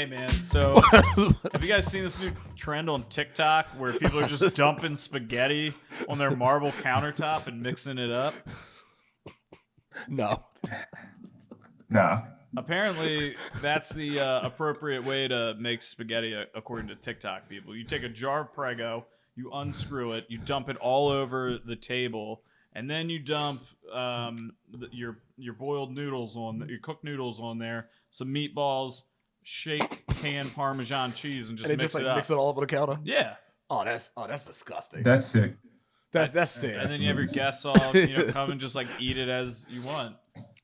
Hey man, so have you guys seen this new trend on TikTok where people are just dumping spaghetti on their marble countertop and mixing it up? No. Apparently, that's the appropriate way to make spaghetti according to TikTok people. You take a jar of Prego, you unscrew it, you dump it all over the table, and then you dump your boiled noodles your cooked noodles on there, some meatballs, shake canned Parmesan cheese, and just mix it all up on the counter. Yeah. Oh, that's disgusting. That's sick. That's sick. And then you have your guests all come and just like eat it as you want.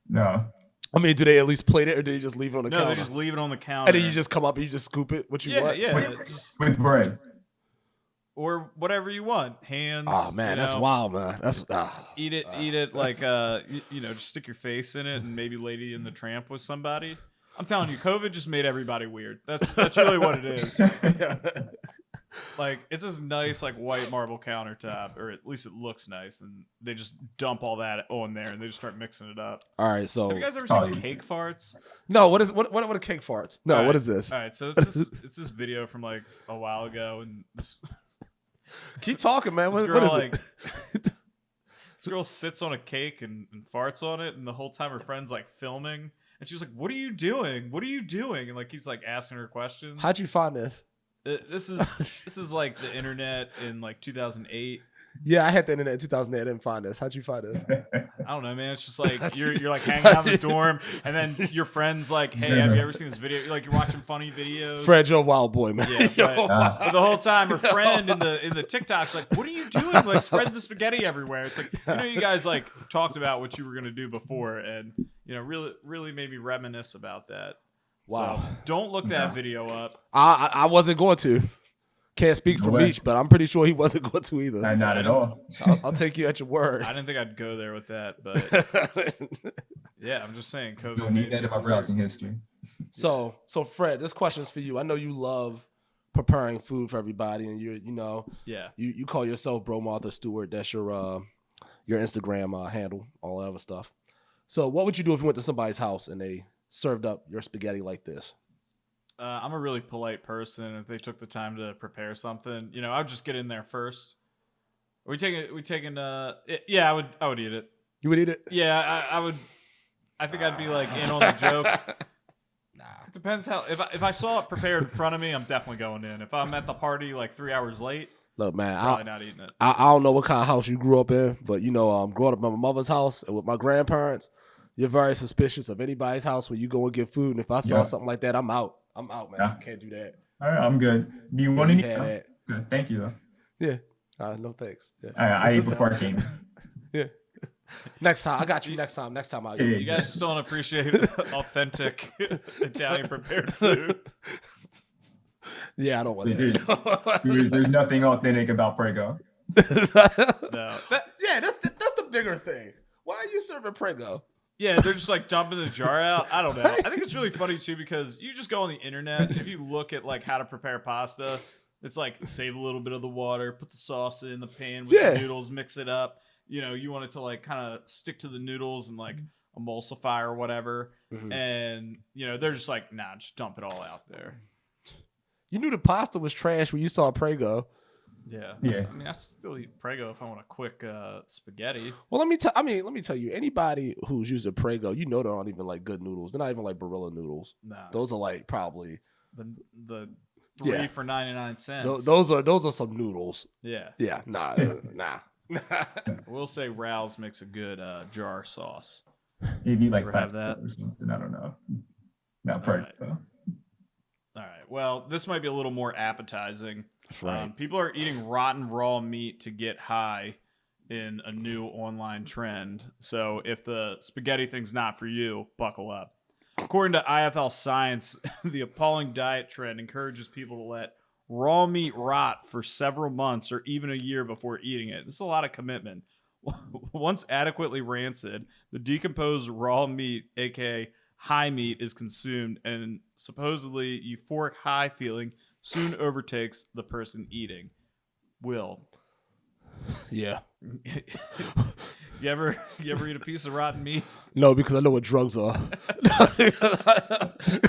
No. I mean, do they at least plate it, or do they just leave it on the counter? No, they just leave it on the counter. And then you just come up and you just scoop it. What you want? Yeah, With bread. Or whatever you want. Hands. Oh man, that's wild, man. That's eat it like just stick your face in it and maybe Lady in the Tramp with somebody. I'm telling you, COVID just made everybody weird. That's really what it is. Like it's this nice like white marble countertop, or at least it looks nice, and they just dump all that on there and they just start mixing it up. all right. So Have you guys ever seen cake farts? no, what are cake farts? No, All right. what is this? All right, so it's this video from like a while ago, and Keep talking, man. This What girl, is it? this girl sits on a cake and farts on it, and the whole time her friend's like filming, and she's like, "What are you doing? What are you doing?" And like keeps like asking her questions. How'd you find this? This is like the internet in like 2008. Yeah, I had the internet in 2008. I didn't find this. How'd you find this? I don't know, man. It's just like you're like hanging out in the dorm, and then your friend's like, "Hey, have you ever seen this video?" You're watching funny videos. Fred, you're a wild boy, man. Yeah, but the whole time her friend in the TikTok's like, "What are you doing? Like spreading the spaghetti everywhere." It's like, you guys like talked about what you were gonna do before, and really made me reminisce about that. Wow. So, don't look that video up. I wasn't going to. Can't speak for Meech, but I'm pretty sure he wasn't going to either. Not at all. I'll take you at your word. I didn't think I'd go there with that, but yeah, I'm just saying. COVID. Don't need that in my browsing history. So Fred, this question's for you. I know you love preparing food for everybody, and you call yourself Bro Martha Stewart. That's your Instagram handle, all that other stuff. So what would you do if you went to somebody's house and they served up your spaghetti like this? I'm a really polite person. If they took the time to prepare something, I would just get in there first. Are we taking yeah, I would eat it. You would eat it? Yeah, I would. I think I'd be like in on the joke. Nah. It depends how. If I saw it prepared in front of me, I'm definitely going in. If I'm at the party like 3 hours late, look, man, I'm probably not eating it. I don't know what kind of house you grew up in, but growing up at my mother's house and with my grandparents, you're very suspicious of anybody's house when you go and get food. And if I saw something like that, I'm out. I'm out, man. Yeah. I can't do that. All right, I'm good. Do you want any? That. Good. Thank you, though. Yeah. No thanks. Yeah. I ate before I came. Yeah. Next time. I got you next time. Next time I'll You guys just don't appreciate authentic Italian prepared food. Yeah, I don't want that. There's nothing authentic about Prego. No. That's the bigger thing. Why are you serving Prego? Yeah, they're just like dumping the jar out. I don't know. I think it's really funny too because you just go on the internet. If you look at like how to prepare pasta, it's like save a little bit of the water, put the sauce in the pan with the noodles, mix it up. You want it to like kind of stick to the noodles and like emulsify or whatever. Mm-hmm. And they're just like, nah, just dump it all out there. You knew the pasta was trash when you saw Prego. Yeah. I mean, I still eat Prego if I want a quick spaghetti. Well, let me tell you, anybody who's using Prego, they aren't even like good noodles. They're not even like Barilla noodles. Nah. Those are like probably the 3 for 99 cents. Those are some noodles. Yeah. Yeah. Nah. We'll say Rao's makes a good jar sauce. Maybe like have that or something. I don't know. Not Prego. All right. Well, this might be a little more appetizing. That's right. People are eating rotten raw meat to get high in a new online trend. So if the spaghetti thing's not for you, buckle up. According to IFL Science, the appalling diet trend encourages people to let raw meat rot for several months or even a year before eating it. This is a lot of commitment. Once adequately rancid, the decomposed raw meat, aka high meat, is consumed, and supposedly euphoric high feeling soon overtakes the person eating. Will. Yeah. You ever eat a piece of rotten meat? No, because I know what drugs are.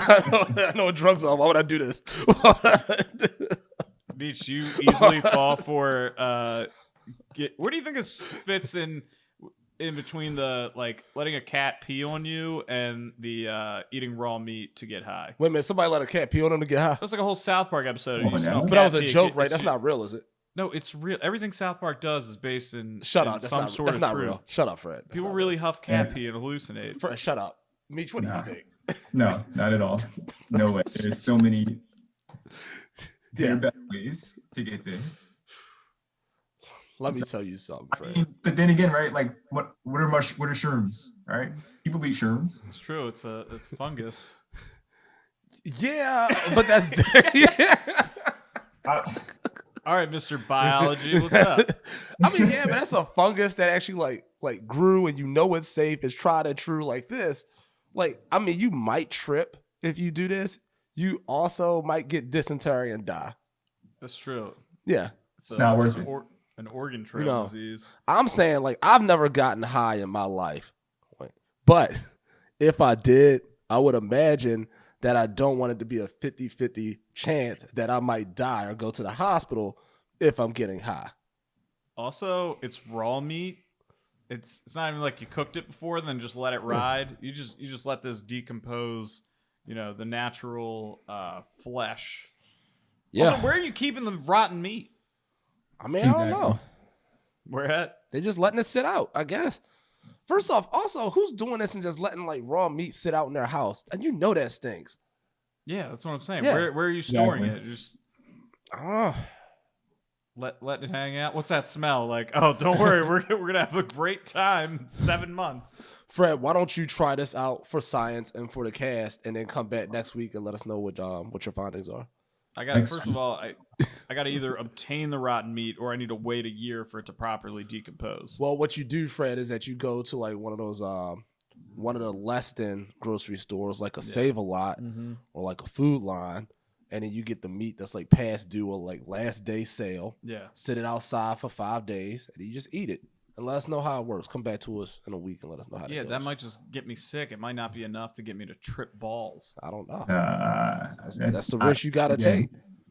I know what drugs are. Why would I do this? Beach, you easily fall for where do you think this fits in between the like letting a cat pee on you and the eating raw meat to get high? Wait a minute, somebody let a cat pee on them to get high? That was like a whole South Park episode. But that was a joke, right? That's not real, is it? No, it's real. Everything South Park does is based in Shut in up. That's some not, sort that's of not truth. real. Shut up, Fred. That's People not really real. huff cat Yes. pee and hallucinate. Fred, shut up. Meech, what do Nah. you think? No, not at all. No way. There's so many Yeah. better ways to get there. Let me tell you something, I Fred. mean, but then again, right? Like, what are shrooms? All right, people eat shrooms. It's true. It's fungus. Yeah, but that's yeah. All right, Mr. Biology, what's up? I mean, yeah, but that's a fungus that actually like grew, and you know it's safe. It's tried and true like this. Like, I mean, you might trip if you do this. You also might get dysentery and die. That's true. Yeah. It's not worth it. An organ trail You know, disease. I'm saying, like, I've never gotten high in my life. But if I did, I would imagine that I don't want it to be a 50-50 chance that I might die or go to the hospital if I'm getting high. Also, it's raw meat. It's not even like you cooked it before and then just let it ride. You just let this decompose, the natural flesh. Yeah. Also, where are you keeping the rotten meat? I mean, I don't know. Where at? They're just letting it sit out, I guess. First off, also, who's doing this and just letting like raw meat sit out in their house? And you know that stinks. Yeah, that's what I'm saying. Yeah. Where are you storing Exactly. it? Just I don't know. let it hang out. What's that smell like? Oh, don't worry, we're gonna have a great time in 7 months. Fred, why don't you try this out for science and for the cast, and then come back next week and let us know what your findings are. I got Thanks. first of all, I got to either obtain the rotten meat or I need to wait a year for it to properly decompose. Well, what you do, Fred, is that you go to like one of those one of the less than grocery stores, like a Save a Lot or like a Food Line, and then you get the meat that's like past due or like last day sale. Yeah. Sit it outside for 5 days, and you just eat it. And let us know how it works. Come back to us in a week and let us know how it goes. That might just get me sick. It might not be enough to get me to trip balls. I don't know. That's the risk you got to again, take.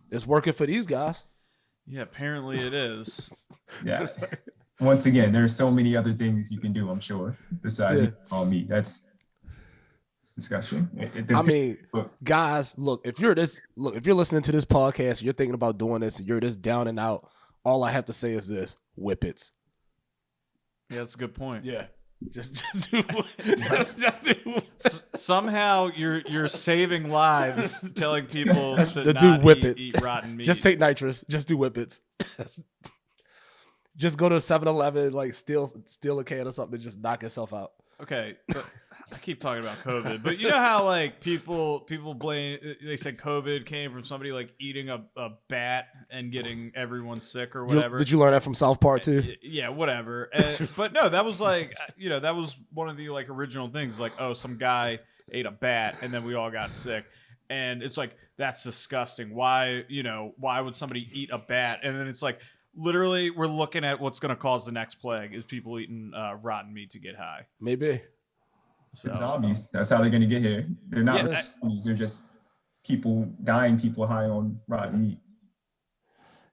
It's working for these guys. Yeah, apparently it is. Yeah. Once again, there's so many other things you can do. I'm sure besides eating raw meat. It's disgusting. I mean, guys, look, if you're listening to this podcast, you're thinking about doing this, and you're this down and out, all I have to say is this: whippets. Yeah, that's a good point. Yeah. Just do just do. Somehow you're saving lives telling people to do not whippets. eat rotten meat. Just take nitrous. Just do whippets. Just go to 7-Eleven, like steal a can or something, and just knock yourself out. Okay, but I keep talking about COVID, but you know how like people blame, they said COVID came from somebody like eating a bat and getting everyone sick or whatever. Did you learn that from South Park too? Yeah, whatever. But no, that was like, that was one of the like original things. Like, oh, some guy ate a bat and then we all got sick. And it's like, that's disgusting. Why would somebody eat a bat? And then it's like, literally, we're looking at what's going to cause the next plague is people eating rotten meat to get high. Maybe. It's zombies. That's how they're gonna get here. They're not really zombies. They're just dying people high on rotten meat.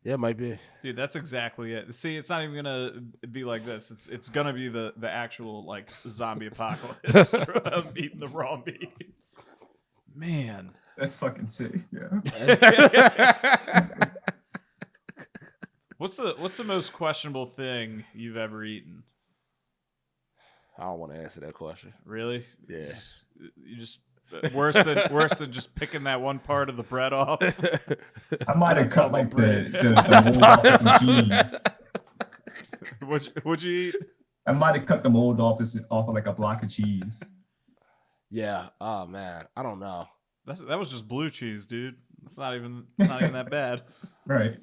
Yeah, it might be. Dude, that's exactly it. See, it's not even gonna be like this. It's gonna be the actual like zombie apocalypse of eating the raw meat. Man, That's fucking sick. Yeah. what's the most questionable thing you've ever eaten? I don't want to answer that question. Really? Yeah. You just worse than just picking that one part of the bread off. I might have cut like the mold off of some cheese. What'd you eat? I might have cut the mold off of like a block of cheese. Yeah. Oh man, I don't know. That was just blue cheese, dude. It's not even that bad. Right.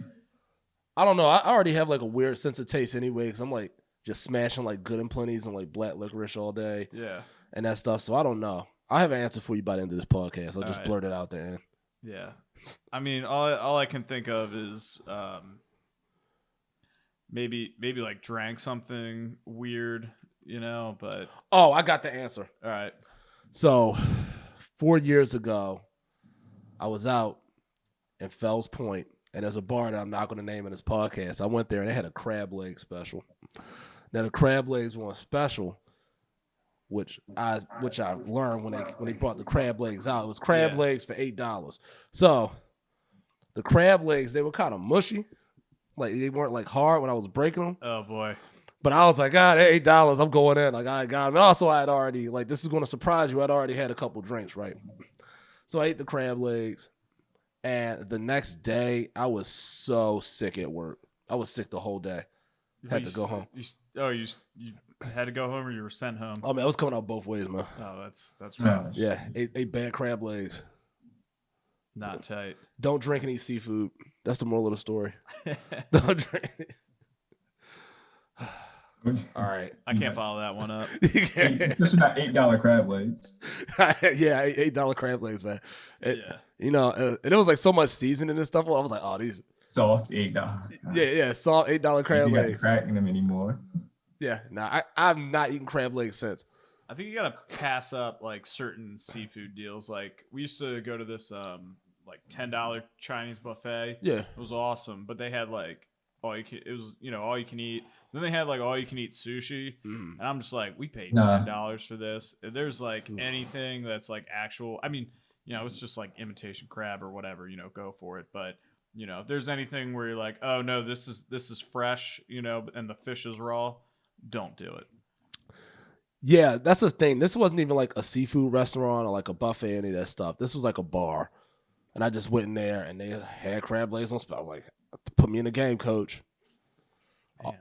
I don't know. I already have like a weird sense of taste anyway, because I'm like just smashing like Good and Plenty's and like black licorice all day. Yeah. And that stuff. So I don't know. I'll have an answer for you by the end of this podcast. I'll just right. blurt it out there. Yeah. I mean, all I can think of is maybe like drank something weird, but. Oh, I got the answer. All right. So 4 years ago, I was out in Fells Point, and there's a bar that I'm not going to name in this podcast. I went there, and they had a crab leg special. Now, the crab legs were on special, which I learned when they brought the crab legs out. It was crab legs for $8. So the crab legs, they were kind of mushy. Like, they weren't like hard when I was breaking them. Oh boy. But I was like, God, $8, I'm going in. Like, I got them. And also, I had already, like, this is going to surprise you. I'd already had a couple drinks, right? So I ate the crab legs. And the next day, I was so sick at work. I was sick the whole day. Had to go home. You had to go home, or you were sent home? I mean, I was coming out both ways, man. Oh, that's rough. Yeah, ate bad crab legs. Not tight. Don't drink and eat seafood. That's the moral of the story. Don't drink. All right. I can't follow that one up. Especially not $8 crab legs. Yeah, $8 crab legs, man. And it was like so much seasoning and stuff. I was like, oh, these soft $8. Yeah, soft $8 crab legs. Not cracking them anymore. Yeah, I've not eaten crab legs since. I think you gotta pass up like certain seafood deals. Like we used to go to this like $10 Chinese buffet. Yeah, it was awesome, but they had like all you can eat. Then they had like all you can eat sushi, and I'm just like, we paid $10 for this. If there's like anything that's like actual, I mean, it's just like imitation crab or whatever, go for it. But if there's anything where you're like, oh no, this is fresh, and the fish is raw, don't do it. Yeah, that's the thing. This wasn't even like a seafood restaurant or like a buffet, any of that stuff. This was like a bar, and I just went in there and they had crab legs on special. Like, put me in the game, coach. Man.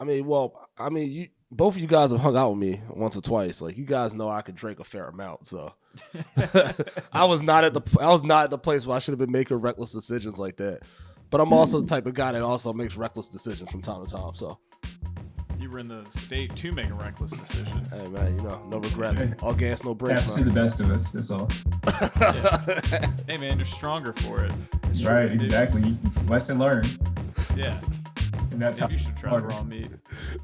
You both of you guys have hung out with me once or twice. Like, you guys know I could drink a fair amount, so I was not at the place where I should have been making reckless decisions like that. But I'm also the type of guy that also makes reckless decisions from time to time. So you were in the state to make a reckless decision. Hey man, no regrets. All gas, no brakes. Have to see the best of us. That's all. Hey man, you're stronger for it. That's right, exactly. Lesson learned. Yeah. And that's Maybe how you should try raw meat.